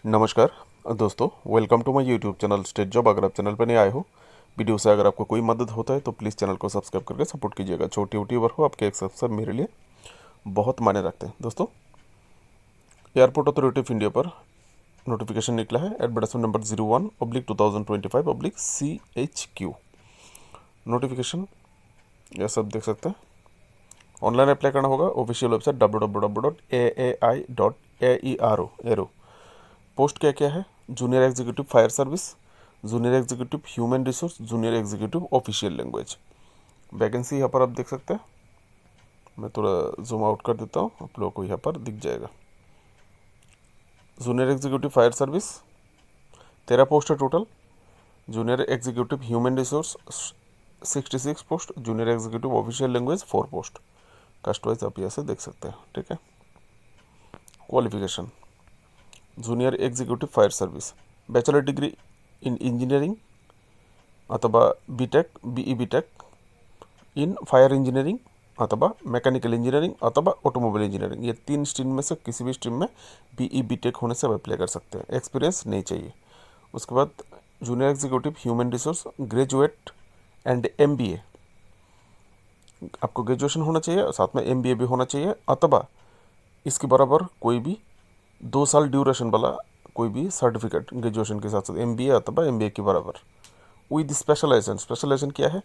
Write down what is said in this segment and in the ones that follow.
नमस्कार दोस्तों, welcome to my YouTube channel state job. अगर आप चैनल पर नए आए हो, वीडियो से अगर आपको कोई मदद होता है तो प्लीज़ चैनल को सब्सक्राइब करके सपोर्ट कीजिएगा। छोटी यूट्यूबर हो, आपके एक सब्सक्राइब मेरे लिए बहुत मायने रखते हैं। दोस्तों, एयरपोर्ट अथॉरिटी ऑफ इंडिया पर नोटिफिकेशन निकला है, एडवर्टाइजमेंट नंबर 01/2025/CHQ। नोटिफिकेशन यह सब देख सकते हैं। ऑनलाइन अप्लाई करना होगा। Official website www.aai.aero। पोस्ट क्या क्या है? Junior executive fire service, junior executive human resource, junior executive official language. Vacancy यहाँ पर आप देख सकते हैं। मैं थोड़ा जूम आउट कर देता हूँ, आप लोगों को यहाँ पर दिख जाएगा। Junior executive fire service 13 post है total. Junior executive human resource 66 post. Junior executive official language 4 post. Caste wise आप यहाँ से देख सकते हैं। ठीक है। Qualification: junior executive fire service bachelor degree in engineering अथवा BTech BE BTech in fire engineering अथवा मैकेनिकल इंजीनियरिंग अथवा ऑटोमोबाइल इंजीनियरिंग। ये 3 स्ट्रीम में से किसी भी स्ट्रीम में बीई बीटेक होने से आप अप्लाई कर सकते हैं। एक्सपीरियंस नहीं चाहिए। उसके बाद junior executive human resource graduate and MBA, आपको ग्रेजुएशन होना चाहिए और साथ में एमबीए भी होना चाहिए, अथवा इसके बराबर कोई भी 2 साल ड्यूरेशन वाला कोई भी सर्टिफिकेट ग्रेजुएशन के साथ साथ एमबीए अथवा एमबीए के बराबर विद स्पेशलाइजेशन। स्पेशलाइजेशन क्या है?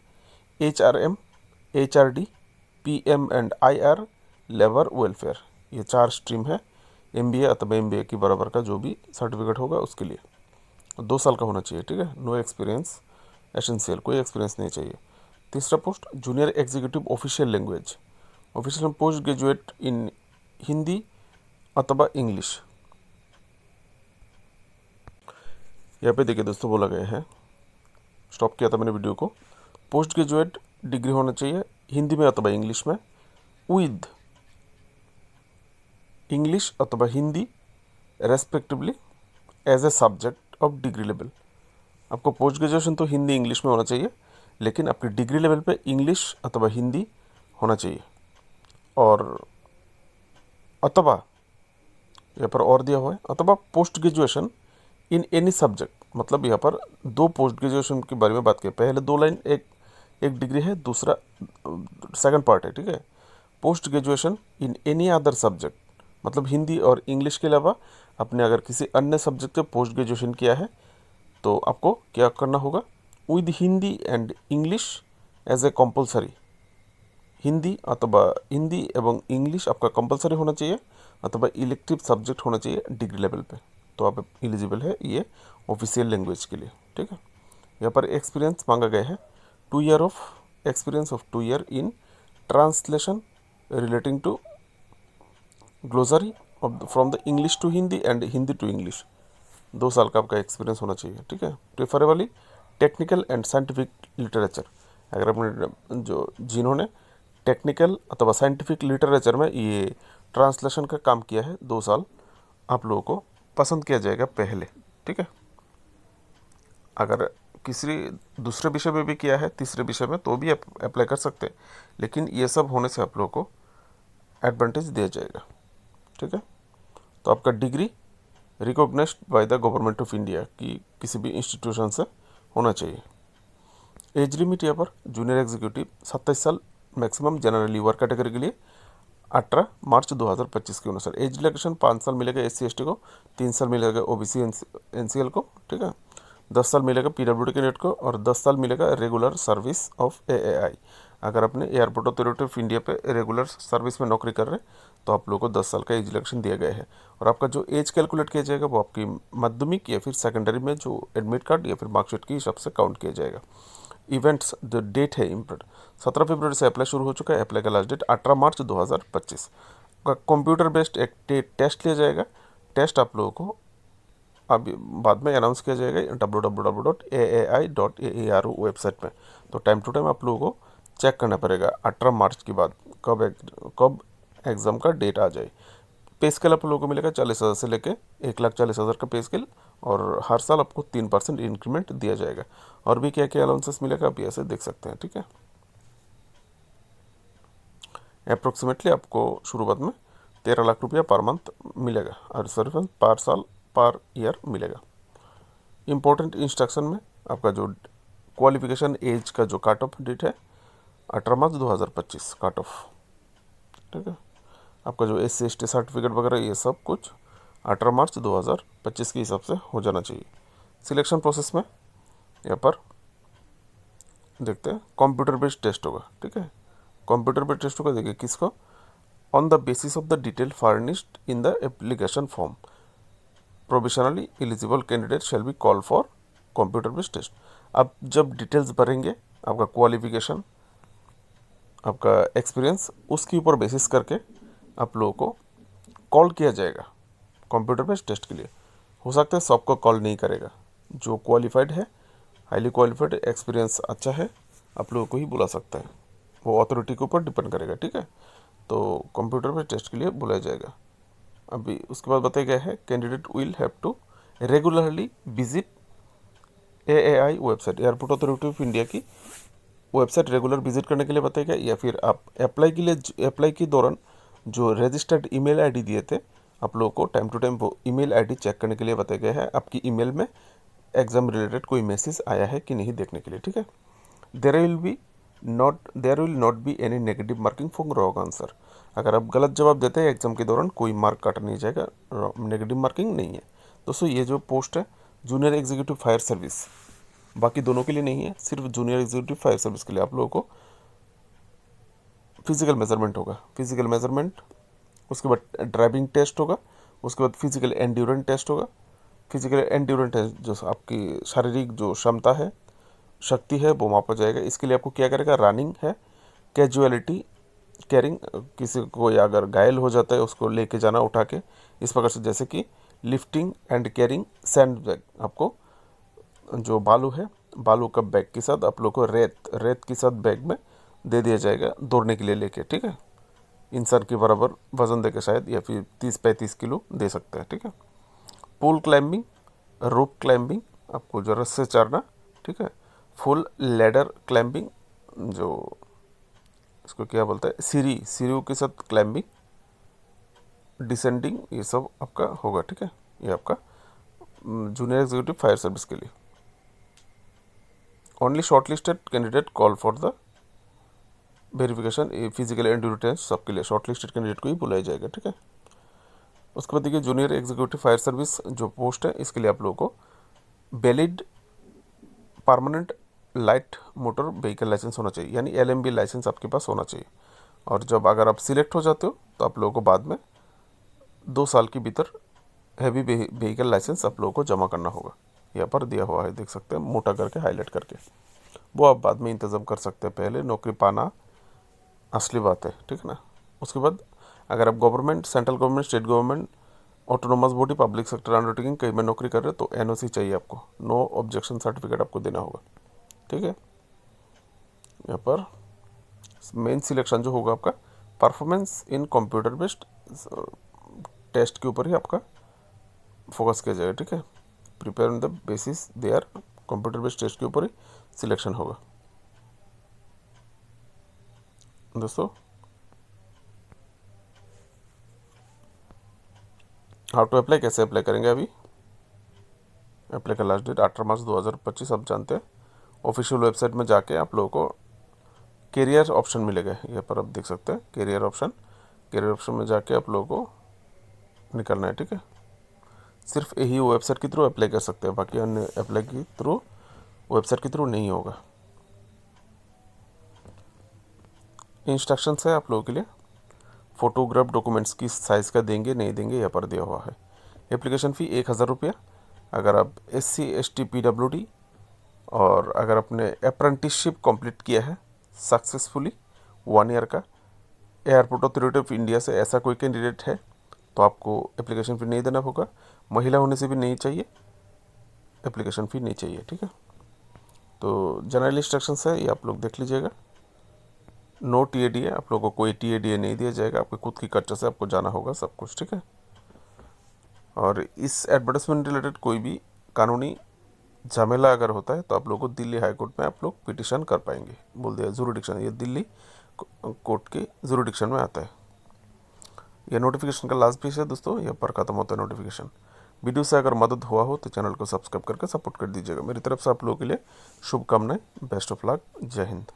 HRM, HRD, PM and IR, labour welfare. ये 4 स्ट्रीम है। एमबीए अथवा एमबीए के बराबर का जो भी सर्टिफिकेट होगा उसके लिए 2 साल का होना चाहिए। ठीक है। नो एक्सपीरियंस एसेंशियल, कोई एक्सपीरियंस नहीं चाहिए। तीसरा post junior executive official language. Official post graduate in Hindi अथवा इंग्लिश। यहाँ पे देखिए दोस्तों, बोला गया है, स्टॉप किया था मैंने वीडियो को। पोस्ट ग्रेजुएट डिग्री होना चाहिए हिंदी में अथवा इंग्लिश में विद इंग्लिश अथवा Hindi respectively as a subject of degree level. आपको पोस्ट ग्रेजुएशन तो हिंदी इंग्लिश में होना चाहिए, लेकिन आपकी डिग्री लेवल पे इंग्लिश अथवा हिंदी होना चाहिए। और अथवा यहाँ पर और दिया हुआ है, अथवा post graduation in any subject. मतलब यहाँ पर 2 पोस्ट ग्रेजुएशन के बारे में बात करें। पहले 2 लाइन एक डिग्री है, दूसरा सेकंड पार्ट है। ठीक है। Post graduation in any other subject, मतलब हिंदी और इंग्लिश के अलावा आपने अगर किसी अन्य सब्जेक्ट से पोस्ट ग्रेजुएशन किया है तो आपको क्या करना होगा? With Hindi and English as a compulsory. Hindi एवं इंग्लिश आपका कंपलसरी होना चाहिए, अथवा इलेक्टिव सब्जेक्ट होना चाहिए डिग्री लेवल पे, तो आप एलिजिबल है ये ऑफिशियल लैंग्वेज के लिए। ठीक है। यहाँ पर एक्सपीरियंस मांगा गया है 2 year of experience of 2 year in translation relating to glossary from the English to Hindi and Hindi to English. 2 साल का आपका एक्सपीरियंस होना चाहिए। ठीक है। Preferably technical and scientific literature. अगर आपने जिन्होंने टेक्निकल अथवा साइंटिफिक लिटरेचर में ये ट्रांसलेशन का काम किया है, 2 साल आप लोगों को पसंद किया जाएगा पहले। ठीक है। अगर किसी दूसरे विषय में भी किया है, तीसरे विषय में, तो भी आप अप्लाई कर सकते हैं, लेकिन ये सब होने से आप लोगों को एडवांटेज दिया जाएगा। ठीक है। तो आपका degree recognised by the government of India की किसी भी इंस्टीट्यूशन से होना चाहिए। एज लिमिट यहाँ पर जूनियर एग्जीक्यूटिव 27 साल मैक्सिमम जनरल लीवर कैटेगरी के लिए 18 मार्च 2025 के अनुसार। एज रिलैक्सेशन 5 साल मिलेगा SC ST को, 3 साल मिलेगा OBC NCL को। ठीक है। 10 साल मिलेगा PWD कैंडिडेट को, और 10 साल मिलेगा रेगुलर सर्विस ऑफ AAI। अगर अपने एयरपोर्ट अथॉरिटी ऑफ इंडिया पे रेगुलर सर्विस में नौकरी कर रहे हैं तो आप लोगों को 10 साल का एज रिलैक्सेशन दिया गया है। और आपका जो एज कैलकुलेट किया जाएगा वो आपकी माध्यमिक या फिर सेकेंडरी में जो एडमिट कार्ड या फिर मार्कशीट के हिसाब से काउंट किया जाएगा। इवेंट्स जो डेट है इम्पोर्ट 17 फरवरी से अप्लाई शुरू हो चुका है। अप्लाई का लास्ट डेट 18 मार्च 2025 का। कंप्यूटर बेस्ड एक टेस्ट लिया जाएगा। टेस्ट आप लोगों को अभी बाद में अनाउंस किया जाएगा www.aai.aero वेबसाइट में। तो टाइम टू टाइम आप लोगों को चेक करना पड़ेगा 18 मार्च के बाद कब एग्ज़ाम का डेट आ जाए। पे स्केल आप लोगों को मिलेगा 40,000 से लेके 1,40,000 का पे स्केल, और हर साल आपको 3% इंक्रीमेंट दिया जाएगा। और भी क्या क्या अलाउंसेस मिलेगा आप ऐसे देख सकते हैं। ठीक है। अप्रोक्सीमेटली आपको शुरुआत में 13 लाख रुपया पर मंथ मिलेगा, और सॉरी पर साल पर ईयर मिलेगा। इम्पोर्टेंट इंस्ट्रक्शन में आपका जो क्वालिफिकेशन एज का जो काट ऑफ डेट है 18 मार्च 2025 काट ऑफ, ठीक है। आपका जो SC ST सर्टिफिकेट वगैरह ये सब कुछ 18 मार्च 2025 के हिसाब से हो जाना चाहिए। सिलेक्शन प्रोसेस में यहाँ पर देखते हैं कंप्यूटर बेस्ड टेस्ट होगा, ठीक है। कंप्यूटर बेस्ड टेस्ट होगा, देखिए किसको, on the basis of the detail furnished in the application form provisionally eligible candidate shall be call for computer based test. आप जब डिटेल्स भरेंगे, आपका क्वालिफिकेशन, आपका एक्सपीरियंस, उसके ऊपर बेसिस करके आप लोगों को कॉल किया जाएगा कंप्यूटर बेस्ड टेस्ट के लिए। हो सकता है सबको कॉल नहीं करेगा, जो क्वालिफाइड है, हाईली क्वालिफाइड, एक्सपीरियंस अच्छा है, आप लोगों को ही बुला सकता है, वो अथॉरिटी के ऊपर डिपेंड करेगा, ठीक है। तो कंप्यूटर बेस्ड टेस्ट के लिए बुलाया जाएगा। अभी उसके बाद बताया गया है candidate will have to regularly visit AAI website, airport authority of India की वेबसाइट रेगुलर विजिट करने के लिए बताया गया, या फिर आप अप्लाई के दौरान जो रजिस्टर्ड ईमेल आईडी दिए थे, आप लोगों को टाइम टू टाइम वो ईमेल आईडी चेक करने के लिए बताया गया है, आपकी ईमेल में एग्जाम रिलेटेड कोई मैसेज आया है कि नहीं देखने के लिए, ठीक है। There will not be any negative marking for wrong answer. अगर आप गलत जवाब देते हैं एग्जाम के दौरान, कोई मार्क काटा नहीं जाएगा, नेगेटिव मार्किंग नहीं है। दोस्तों ये जो पोस्ट है जूनियर एग्जीक्यूटिव फायर सर्विस, बाकी दोनों के लिए नहीं है, सिर्फ जूनियर एग्जीक्यूटिव फायर सर्विस के लिए आप लोगों को फिजिकल मेजरमेंट होगा, फिजिकल मेजरमेंट, उसके बाद ड्राइविंग टेस्ट होगा, उसके बाद फिजिकल एंड्योरेंस टेस्ट होगा। फिजिकल एंड्योरेंस टेस्ट जो आपकी शारीरिक जो क्षमता है, शक्ति है, वो मापा जाएगा। इसके लिए आपको क्या करेगा, रनिंग है, कैजुअलिटी, कैरिंग, किसी को अगर घायल हो जाता है उसको लेके जाना उठा के, इस प्रकार से, जैसे कि lifting and carrying sand bag, आपको जो बालू है, बालू का बैग के साथ आप लोग को रेत के साथ बैग में दे दिया जाएगा दौड़ने के लिए लेके, ठीक है। इंसान के बराबर वजन देकर शायद, या फिर 30-35 किलो दे सकते हैं, ठीक है। पुल क्लाइंबिंग, रोप क्लाइंबिंग, आपको जो रस्से चढ़ना, ठीक है। फुल लैडर क्लाइंबिंग, जो इसको क्या बोलते हैं, सीढ़ियों के साथ क्लाइंबिंग, डिसेंडिंग, ये सब आपका होगा, ठीक है। ये आपका जूनियर एग्जीक्यूटिव फायर सर्विस के लिए। Only shortlisted candidate call for the verification, physical endurance सबके लिए शॉर्टलिस्टेड कैंडिडेट को ही बुलाया जाएगा, ठीक है। उसके बाद देखिए जूनियर एग्जीक्यूटिव फायर सर्विस जो पोस्ट है, इसके लिए आप लोगों को valid permanent light motor vehicle licence होना चाहिए, यानी LMB लाइसेंस आपके पास होना चाहिए। और जब अगर आप सिलेक्ट हो जाते हो तो आप लोगों को बाद में 2 साल के भीतर हैवी व्हीकल लाइसेंस आप लोगों को जमा करना होगा। यहाँ पर दिया हुआ है, देख सकते हैं मोटा करके हाईलाइट करके, वो आप बाद में इंतज़ाम कर सकते हैं, पहले नौकरी पाना असली बात है, ठीक है ना। उसके बाद अगर आप government, central government, state government, autonomous body, public sector undertaking कहीं में नौकरी कर रहे हो तो NOC चाहिए आपको, नो ऑब्जेक्शन सर्टिफिकेट आपको देना होगा, ठीक है। यहाँ पर मेन सिलेक्शन जो होगा आपका performance in computer based test के ऊपर ही आपका फोकस किया जाएगा, ठीक है। Prepare on the basis their computer based test के ऊपर ही सिलेक्शन होगा। दोस्तों हाउ टू अप्लाई, कैसे अप्लाई करेंगे, अभी अप्लाई का लास्ट डेट 18 मार्च 2025, आप जानते हैं। ऑफिशियल वेबसाइट में जाके आप लोगों को कैरियर ऑप्शन मिलेगा, यहाँ पर आप देख सकते हैं कैरियर ऑप्शन में जाके आप लोगों को निकलना है, ठीक है। सिर्फ यही वेबसाइट के थ्रू अप्लाई कर सकते हैं, बाकी अन्य अप्लाई के थ्रू, वेबसाइट के थ्रू नहीं होगा। इंस्ट्रक्शंस है आप लोगों के लिए, फोटोग्राफ डॉक्यूमेंट्स की साइज़ का देंगे नहीं देंगे यहाँ पर दिया हुआ है। एप्लीकेशन फ़ी 1000 रुपया। अगर आप SC ST PWD और अगर आपने अप्रेंटिसशिप कंप्लीट किया है सक्सेसफुली 1 ईयर का, एयरपोर्ट अथॉरिटी ऑफ इंडिया से ऐसा कोई कैंडिडेट है तो आपको एप्लीकेशन फ़ी नहीं देना होगा। महिला होने से भी नहीं चाहिए, एप्लीकेशन फ़ी नहीं चाहिए, ठीक है। तो जनरल इंस्ट्रक्शंस है, ये आप लोग देख लीजिएगा। नो TADA, आप लोगों को कोई TADA नहीं दिया जाएगा, आपके खुद की खर्चा से आपको जाना होगा सब कुछ, ठीक है। और इस एडवर्टाइजमेंट रिलेटेड कोई भी कानूनी झमेला अगर होता है तो आप लोगों को दिल्ली हाई कोर्ट में आप लोग पिटिशन कर पाएंगे, बोल दिया जुरिडिक्शन, ये दिल्ली कोर्ट के जुरिडिक्शन में आता है। यह नोटिफिकेशन का लास्ट पेज है दोस्तों, यहाँ पर ख़त्म होता है नोटिफिकेशन। वीडियो से अगर मदद हुआ हो तो चैनल को सब्सक्राइब करके सपोर्ट कर दीजिएगा। मेरी तरफ से आप लोगों के लिए शुभकामनाएं। Best of luck. जय हिंद।